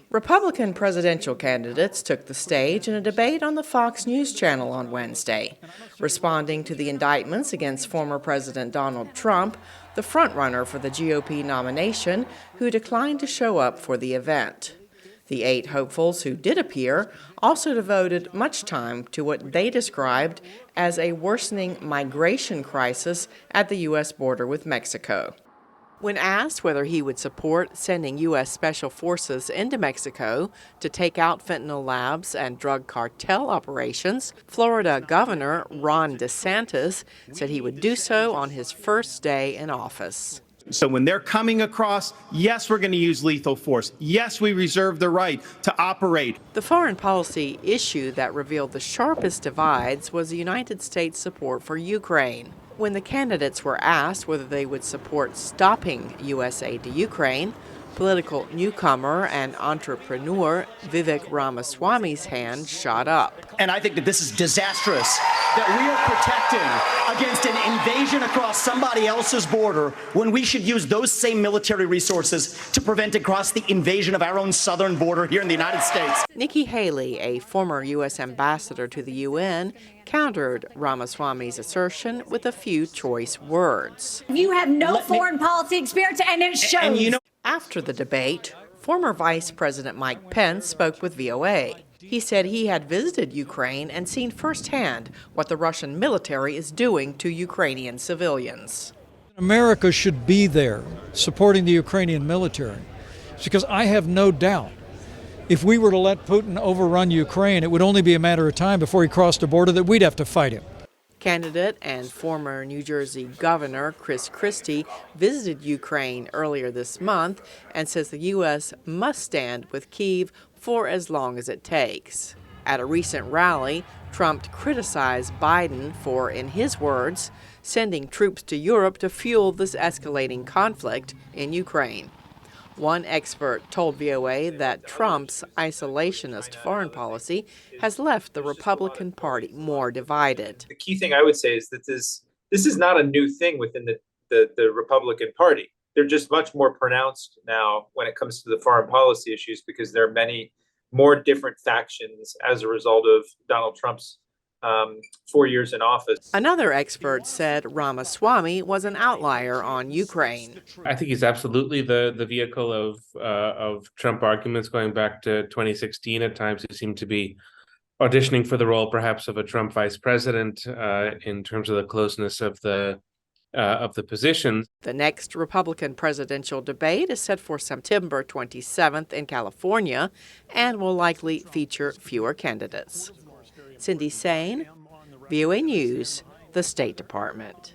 Republican presidential candidates took the stage in a debate on the Fox News channel on Wednesday. Responding to the indictments against former President Donald Trump, the frontrunner for the GOP nomination, who declined to show up for the event. The 8 hopefuls who did appear also devoted much time to what they described as a worsening migration crisis at the U.S. border with Mexico. When asked whether he would support sending U.S. Special Forces into Mexico to take out fentanyl labs and drug cartel operations, Florida Governor Ron DeSantis said he would do so on his first day in office. So when they're coming across, yes, we're going to use lethal force. Yes, we reserve the right to operate. The foreign policy issue that revealed the sharpest divides was the United States' support for Ukraine. When the candidates were asked whether they would support stopping U.S. aid to Ukraine, political newcomer and entrepreneur Vivek Ramaswamy's hand shot up. And I think that this is disastrous, that we are protecting against an invasion across somebody else's border when we should use those same military resources to prevent across the invasion of our own southern border here in the United States. Nikki Haley, a former U.S. ambassador to the UN, countered Ramaswamy's assertion with a few choice words. You have no foreign policy experience, and it shows. And after the debate, former Vice President Mike Pence spoke with VOA. He said he had visited Ukraine and seen firsthand what the Russian military is doing to Ukrainian civilians. America should be there supporting the Ukrainian military, because I have no doubt if we were to let Putin overrun Ukraine, it would only be a matter of time before he crossed the border that we'd have to fight him. Candidate and former New Jersey Governor Chris Christie visited Ukraine earlier this month and says the U.S. must stand with Kyiv for as long as it takes. At a recent rally, Trump criticized Biden for, in his words, sending troops to Europe to fuel this escalating conflict in Ukraine. One expert told VOA that Trump's isolationist foreign policy has left the Republican Party more divided. The key thing I would say is that this is not a new thing within the Republican Party. They're just much more pronounced now when it comes to the foreign policy issues because there are many more different factions as a result of Donald Trump's 4 years in office. Another expert said Ramaswamy was an outlier on Ukraine. I think he's absolutely the vehicle of Trump arguments going back to 2016. At times, he seemed to be auditioning for the role, perhaps, of a Trump vice president in terms of the closeness of the position. The next Republican presidential debate is set for September 27th in California and will likely feature fewer candidates. Cindy Saine, VOA News, the State Department.